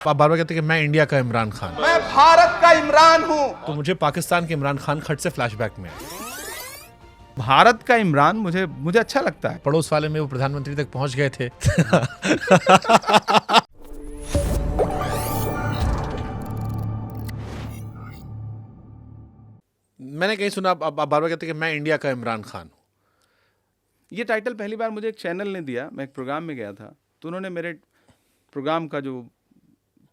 आप बार बार कहते हैं कि मैं इंडिया का इमरान खान, मैं भारत का इमरान हूँ। तो मुझे पाकिस्तान के इमरान खान खट से फ्लैशबैक में आए। भारत का इमरान मुझे मुझे अच्छा लगता है। पड़ोस वाले में वो प्रधानमंत्री तक पहुंच गए थे। मैंने कहीं सुना आप बार बार कहते हैं कि मैं इंडिया का इमरान खान हूं। ये टाइटल पहली बार मुझे एक चैनल ने दिया। मैं एक प्रोग्राम में गया था तो उन्होंने मेरे प्रोग्राम का जो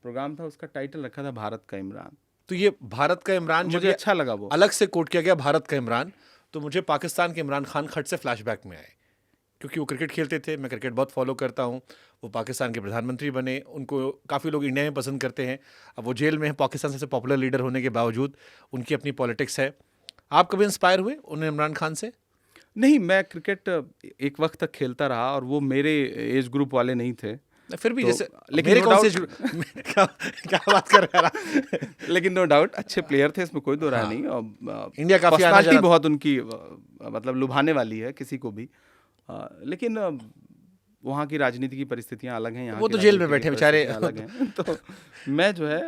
प्रोग्राम था उसका टाइटल रखा था भारत का इमरान। तो ये भारत का इमरान मुझे अच्छा लगा वो। अलग से कोट किया गया भारत का इमरान, तो मुझे पाकिस्तान के इमरान खान खट से फ्लैशबैक में आए, क्योंकि वो क्रिकेट खेलते थे। मैं क्रिकेट बहुत फॉलो करता हूँ। वो पाकिस्तान के प्रधानमंत्री बने, उनको काफ़ी लोग इंडिया में पसंद करते हैं। अब वो जेल में है, पाकिस्तान सबसे पॉपुलर लीडर होने के बावजूद उनकी अपनी पॉलिटिक्स है। आप कभी इंस्पायर हुए उन इमरान खान से? नहीं, मैं क्रिकेट एक वक्त तक खेलता रहा और वो मेरे एज ग्रुप वाले नहीं थे। फिर भी तो, जैसे लेकिन मेरे no कौन से doubt- क्या बात कर रहा है? लेकिन नो डाउट अच्छे प्लेयर थे, इसमें कोई दो राय नहीं। और इंडिया काफी आना पर्सनालिटी जाना- बहुत उनकी मतलब लुभाने वाली है किसी को भी। लेकिन वहाँ की राजनीति की परिस्थितियाँ अलग हैं, यहाँ वो की तो जेल में राजनीति की बैठे बेचारे। परिस्थितियाँ अलग हैं। तो मैं जो है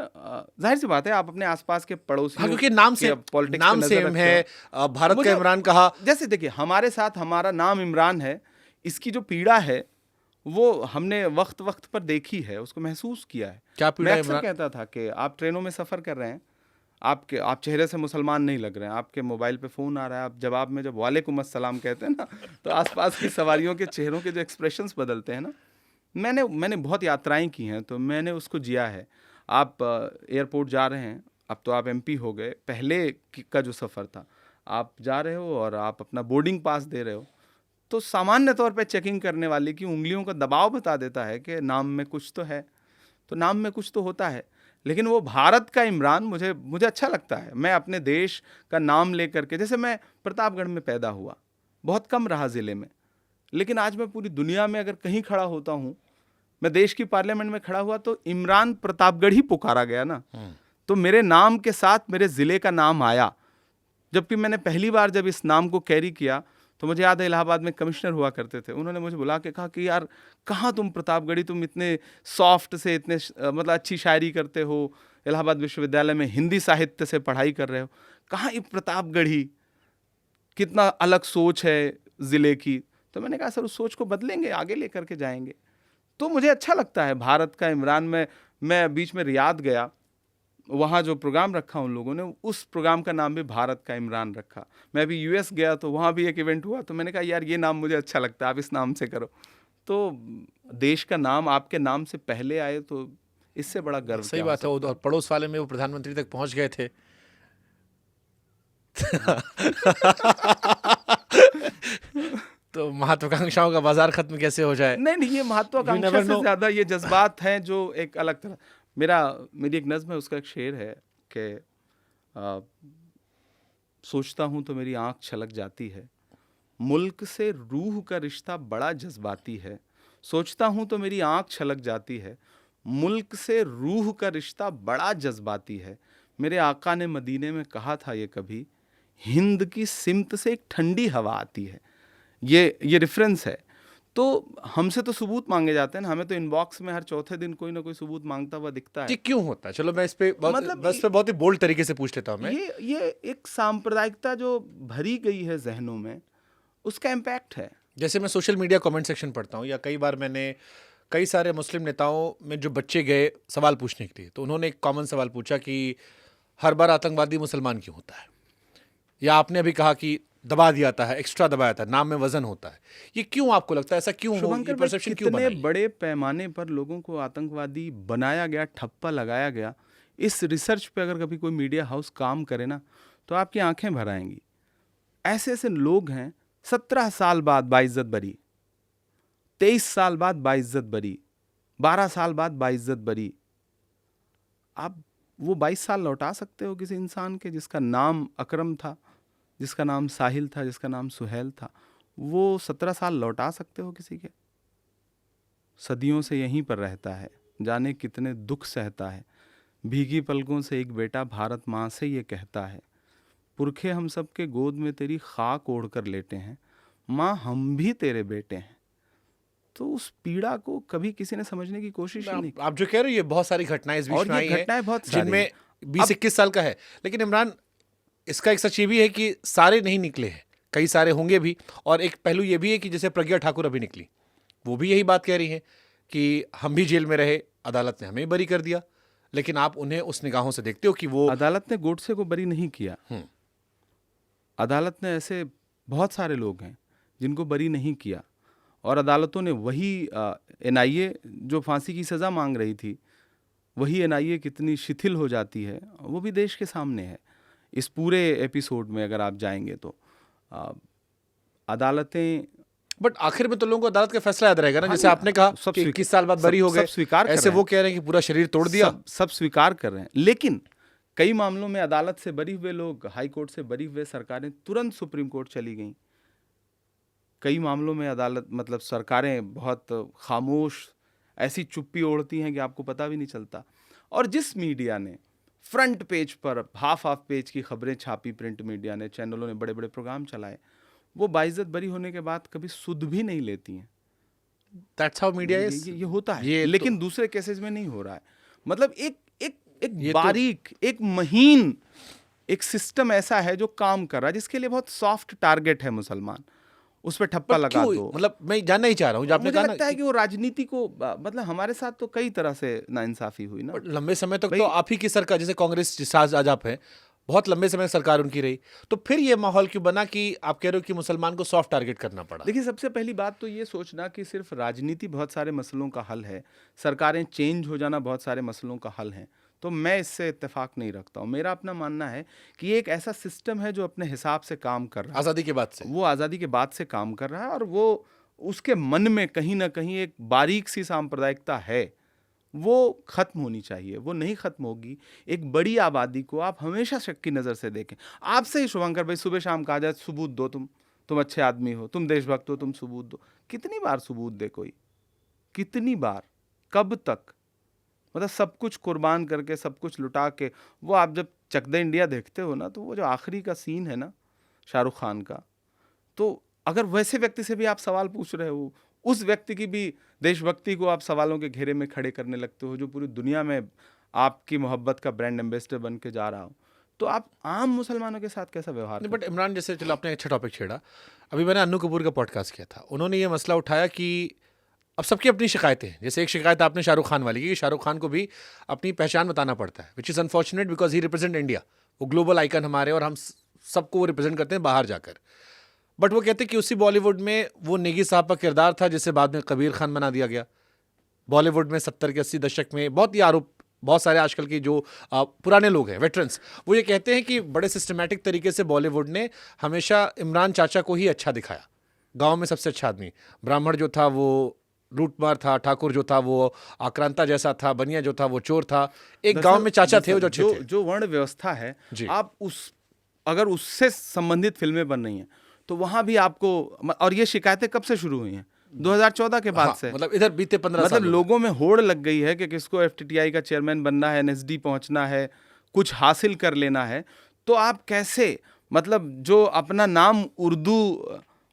जाहिर सी बात है, आप अपने आसपास के पड़ोसियों क्योंकि नाम के पॉलिटिक्स पे नाम नजर सेम रखते है। हो। भारत का मुझे- इमरान कहा। जैसे देखिए, हमारे साथ हमारा नाम इमरान है, इसकी जो पीड़ा है वो हमने वक्त वक्त पर देखी है, उसको महसूस किया है। क्या पीड़ा मैं है अक्सर इमरान? कहता था कि आप ट्रेनों में सफ़र कर रहे हैं, आप चेहरे से मुसलमान नहीं लग रहे हैं, आपके मोबाइल पे फ़ोन आ रहा है, आप जवाब में जब वालेकुम अस्सलाम कहते हैं ना, तो आसपास की सवारियों के चेहरों के जो एक्सप्रेशंस बदलते हैं ना, मैंने बहुत यात्राएं की हैं, तो मैंने उसको जिया है। आप एयरपोर्ट जा रहे हैं, अब तो आप एमपी हो गए, पहले का जो सफ़र था, आप जा रहे हो और आप अपना बोर्डिंग पास दे रहे हो, तो सामान्य तौर पे चेकिंग करने वाले की उंगलियों का दबाव बता देता है कि नाम में कुछ तो है, तो नाम में कुछ तो होता है। लेकिन वो भारत का इमरान मुझे अच्छा लगता है। मैं अपने देश का नाम लेकर के, जैसे मैं प्रतापगढ़ में पैदा हुआ, बहुत कम रहा ज़िले में, लेकिन आज मैं पूरी दुनिया में अगर कहीं खड़ा होता हूँ, मैं देश की पार्लियामेंट में खड़ा हुआ तो इमरान प्रतापगढ़ ही पुकारा गया ना, तो मेरे नाम के साथ मेरे ज़िले का नाम आया। जबकि मैंने पहली बार जब इस नाम को कैरी किया तो मुझे याद है, इलाहाबाद में कमिश्नर हुआ करते थे, उन्होंने मुझे बुला के कहा कि यार कहाँ तुम प्रतापगढ़ी, तुम इतने सॉफ्ट से, इतने मतलब अच्छी शायरी करते हो, इलाहाबाद विश्वविद्यालय में हिंदी साहित्य से पढ़ाई कर रहे हो, कहाँ ये प्रतापगढ़ी, कितना अलग सोच है ज़िले की। तो मैंने कहा सर, उस सोच को बदलेंगे, आगे लेकर के जाएंगे। तो मुझे अच्छा लगता है भारत का इमरान में। मैं बीच में रियाद गया, वहाँ जो प्रोग्राम रखा उन लोगों ने, उस प्रोग्राम का नाम भी भारत का इमरान रखा। मैं अभी यूएस गया तो वहाँ भी एक इवेंट हुआ, तो मैंने कहा यार ये नाम मुझे अच्छा लगता है, आप इस नाम से करो। तो देश का नाम आपके नाम से पहले आए तो इससे बड़ा गर्व सही क्या हो बात है। सकता और पड़ोस वाले में वो प्रधानमंत्री तक पहुंच गए थे। तो महत्वाकांक्षाओं का बाजार खत्म कैसे हो जाए? नहीं, ये महत्वाकांक्षा से ज्यादा ये जज्बात हैं जो एक अलग तरह। मेरी एक नज्म है, उसका एक शेर है कि सोचता हूँ तो मेरी आंख छलक जाती है, मुल्क से रूह का रिश्ता बड़ा जज्बाती है। सोचता हूँ तो मेरी आंख छलक जाती है, मुल्क से रूह का रिश्ता बड़ा जज्बाती है। मेरे आका ने मदीने में कहा था ये कभी, हिंद की सिमत से एक ठंडी हवा आती है। ये रेफरेंस है। तो हमसे तो सबूत मांगे जाते हैं ना, हमें तो इनबॉक्स में हर चौथे दिन कोई ना कोई सबूत मांगता हुआ दिखता है। ये क्यों होता है? चलो मैं इस पे मतलब बहुत ही बोल्ड तरीके से पूछ लेता हूँ मैं। ये एक सांप्रदायिकता जो भरी गई है जहनों में, उसका इम्पैक्ट है। जैसे मैं सोशल मीडिया कमेंट सेक्शन पढ़ता हूँ, या कई बार मैंने कई सारे मुस्लिम नेताओं में जो बच्चे गए सवाल पूछने के लिए, तो उन्होंने एक कॉमन सवाल पूछा कि हर बार आतंकवादी मुसलमान क्यों होता है? या आपने अभी कहा कि दबा दिया था, एक्स्ट्रा दबाया था, नाम में वजन होता है। ये क्यों आपको लगता है? ऐसा क्यों हो? ये परसेप्शन क्यों कितने बनाई? बड़े पैमाने पर लोगों को आतंकवादी बनाया गया, ठप्पा लगाया गया। इस रिसर्च पे अगर कभी कोई मीडिया हाउस काम करे ना, तो आपकी आंखें भर आएंगी। ऐसे ऐसे लोग हैं, 17 साल बाद बाइज्जत बरी, 23 साल बाद बाइज्जत बरी, 12 साल बाद बाइज्जत बरी। आप वो 22 साल लौटा सकते हो किसी इंसान के जिसका नाम अकरम था, जिसका नाम साहिल था, जिसका नाम सुहेल था? वो 17 साल लौटा सकते हो किसी के? सदियों से यहीं पर रहता है, जाने कितने दुख सहता है, भीगी पलकों से एक बेटा भारत माँ से ये कहता है, पुरखे हम सब के गोद में तेरी खाक ओढ़ कर लेटे हैं, माँ हम भी तेरे बेटे हैं। तो उस पीड़ा को कभी किसी ने समझने की कोशिश ही नहीं की। आप जो कह रहे हो ये बहुत सारी घटनाएं इस बीच और में ये आई हैं घटनाएं बहुत सारी जिनमें हैं। 20-21 साल का है, लेकिन इमरान इसका एक सच ये भी है कि सारे नहीं निकले हैं, कई सारे होंगे भी। और एक पहलू ये भी है कि जैसे प्रज्ञा ठाकुर अभी निकली, वो भी यही बात कह रही हैं कि हम भी जेल में रहे, अदालत ने हमें बरी कर दिया, लेकिन आप उन्हें उस निगाहों से देखते हो कि वो अदालत ने गोडसे को बरी नहीं किया। अदालत ने ऐसे बहुत सारे लोग हैं जिनको बरी नहीं किया, और अदालतों ने वही एनआईए जो फांसी की सज़ा मांग रही थी, वही एनआईए कितनी शिथिल हो जाती है वो भी देश के सामने है। इस पूरे एपिसोड में अगर आप जाएंगे तो अदालतें, बट आखिर में तो लोगों को अदालत का फैसला याद रहेगा ना। हाँ जैसे नहीं, आपने कहा सब कि स्वीकार- 21 साल बाद बरी हो सब गए, स्वीकार कर ऐसे रहे वो हैं। कह रहे हैं कि पूरा शरीर तोड़ दिया। सब स्वीकार कर रहे हैं, लेकिन कई मामलों में अदालत से बरी हुए लोग, हाई कोर्ट से बरी हुए सरकारें तुरंत सुप्रीम कोर्ट चली गईं। कई मामलों में अदालत मतलब सरकारें बहुत खामोश, ऐसी चुप्पी ओढ़ती हैं कि आपको पता भी नहीं चलता। और जिस मीडिया ने फ्रंट पेज पर हाफ पेज की खबरें छापी, प्रिंट मीडिया ने, चैनलों ने बड़े बड़े प्रोग्राम चलाए, वो बाइज्जत बरी होने के बाद कभी सुध भी नहीं लेती हैं। That's how media is. ये होता है, ये लेकिन दूसरे केसेस में नहीं हो रहा है। मतलब एक एक एक ये तो- बारीक, एक महीन एक सिस्टम ऐसा है जो काम कर रहा है, जिसके लिए बहुत सॉफ्ट टारगेट है मुसलमान, उस पर ठप्पा But लगा क्यों? दो। मतलब मैं जानना ही चाह रहा हूँ, जो आपने मुझे कहा लगता ना है कि वो राजनीति को मतलब हमारे साथ तो कई तरह से नाइंसाफी हुई ना। बट लंबे समय तक भाई- तो आप ही की सरकार, जैसे कांग्रेस जिस आज आप हैं, बहुत लंबे समय तक सरकार उनकी रही, तो फिर ये माहौल क्यों बना कि आप कह रहे हो कि मुसलमान को सॉफ्ट टारगेट करना पड़ा? देखिए, सबसे पहली बात तो ये सोचना कि सिर्फ राजनीति बहुत सारे मसलों का हल है, सरकारें चेंज हो जाना बहुत सारे मसलों का हल है, तो मैं इससे इत्तेफाक नहीं रखता हूँ। मेरा अपना मानना है कि ये एक ऐसा सिस्टम है जो अपने हिसाब से काम कर रहा है। आजादी के बाद से वो आज़ादी के बाद से काम कर रहा है, और वो उसके मन में कहीं ना कहीं एक बारीक सी सांप्रदायिकता है, वो खत्म होनी चाहिए। वो नहीं खत्म होगी। एक बड़ी आबादी को आप हमेशा शक की नज़र से देखें। आपसे ही शुभंकर भाई सुबह शाम कहा जाए सबूत दो, तुम अच्छे आदमी हो, तुम देशभक्त हो, तुम सबूत दो। कितनी बार सबूत दे कोई? कितनी बार? कब तक? मतलब सब कुछ कुर्बान करके, सब कुछ लुटा के, वो आप जब चक दे इंडिया देखते हो ना, तो वो जो आखिरी का सीन है ना शाहरुख खान का, तो अगर वैसे व्यक्ति से भी आप सवाल पूछ रहे हो, उस व्यक्ति की भी देशभक्ति को आप सवालों के घेरे में खड़े करने लगते हो, जो पूरी दुनिया में आपकी मोहब्बत का ब्रांड एम्बेसडर बन के जा रहा हो, तो आप आम मुसलमानों के साथ कैसा व्यवहार नहीं, बट इमरान, जैसे चलो आपने अच्छा टॉपिक छेड़ा, अभी मैंने अन्नू कपूर का पॉडकास्ट किया था, उन्होंने ये मसला उठाया कि अब सबकी अपनी शिकायतें हैं। जैसे एक शिकायत आपने शाहरुख खान वाली की, शाहरुख खान को भी अपनी पहचान बताना पड़ता है, which is unfortunate because he represent India. वो ग्लोबल आइकन हमारे, और हम सबको वो रिप्रेजेंट करते हैं बाहर जाकर। बट वो कहते हैं कि उसी बॉलीवुड में वो नेगी साहब का किरदार था, जिसे बाद में कबीर खान बना दिया गया। बॉलीवुड में 70 के 80 दशक में बहुत ही आरोप, बहुत सारे आजकल के जो पुराने लोग हैं, वेटरन्स, वो ये कहते हैं कि बड़े सिस्टमैटिक तरीके से बॉलीवुड ने हमेशा इमरान चाचा को ही अच्छा दिखाया। गांव में सबसे अच्छा आदमी, ब्राह्मण जो था वो लूटमार था, ठाकुर जो था वो आक्रांता जैसा था, बनिया जो था वो चोर था। एक गांव में चाचा थे वो जो अच्छे थे। जो वर्ण व्यवस्था है, जी। आप अगर उससे संबंधित फिल्में बन रही हैं, तो वहां भी आपको, और ये शिकायतें कब से शुरू हुई हैं? 2014 के बाद हाँ, से। मतलब इधर बीते 15 मतलब साल हो लोगों में होड़ लग गई है कि किसको एफटीटीआई का चेयरमैन बनना है, एनएसडी पहुंचना है, कुछ हासिल कर लेना है। तो आप कैसे, मतलब जो अपना नाम उर्दू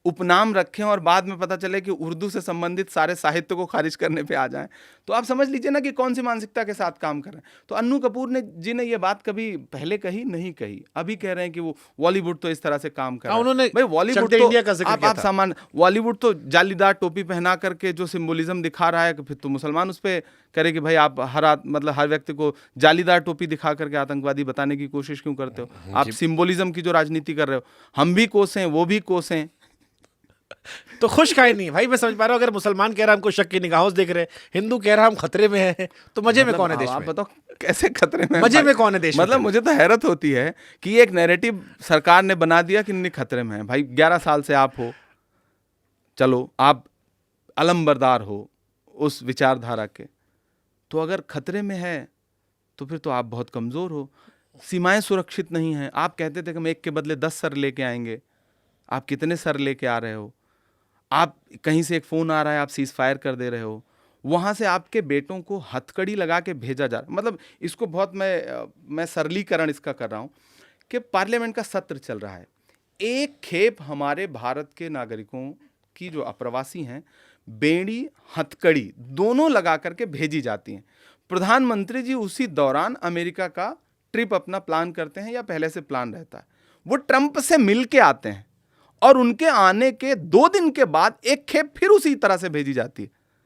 उपनाम रखें और बाद में पता चले कि उर्दू से संबंधित सारे साहित्य को खारिज करने पे आ जाएं, तो आप समझ लीजिए ना कि कौन सी मानसिकता के साथ काम कर रहे हैं। तो अन्नू कपूर जी ने ये बात कभी पहले कही नहीं कही, अभी कह रहे हैं कि वो बॉलीवुड तो इस तरह से काम कर रहा है। उन्होंने भाई बॉलीवुड चकदे तो इंडिया का जिक्र किया आप था। सामान, बॉलीवुड तो जालीदार टोपी पहना करके जो सिंबोलिज्म दिखा रहा है, कि फिर तो मुसलमान उस पर करे कि भाई आप मतलब हर व्यक्ति को जालीदार टोपी दिखा करके आतंकवादी बताने की कोशिश क्यों करते हो? आप सिंबोलिज्म की जो राजनीति कर रहे हो, हम भी कोसें, वो भी कोसें। तो खुश काहे नहीं भाई? मैं समझ पा रहा हूँ, अगर मुसलमान कह रहा है हमको शक की निगाहों से देख रहे हैं, हिंदू कह रहा है हम खतरे में हैं, तो मजे में कौन है देश आप में? बताओ कैसे खतरे में? मजे में कौन है देश में? मतलब मुझे तो हैरत होती है कि एक नैरेटिव सरकार ने बना दिया कि नहीं खतरे में है। भाई 11 साल से आप हो, चलो आप अलंबरदार हो उस विचारधारा के, तो अगर खतरे में है तो फिर तो आप बहुत कमजोर हो। सीमाएं सुरक्षित नहीं हैं। आप कहते थे कि हम एक के बदले 10 सर लेके आएंगे, आप कितने सर लेके आ रहे हो? आप कहीं से एक फ़ोन आ रहा है, आप सीज फायर कर दे रहे हो। वहाँ से आपके बेटों को हथकड़ी लगा के भेजा जा रहा है। मतलब इसको बहुत मैं सरलीकरण इसका कर रहा हूँ कि पार्लियामेंट का सत्र चल रहा है, एक खेप हमारे भारत के नागरिकों की जो अप्रवासी हैं बेड़ी, हथकड़ी दोनों लगा करके भेजी जाती हैं। प्रधानमंत्री जी उसी दौरान अमेरिका का ट्रिप अपना प्लान करते हैं या पहले से प्लान रहता है। वो ट्रंप से मिल के आते हैं और उनके आने के 2 दिन के बाद एक खेप फिर उसी तरह से भेजी जाती है।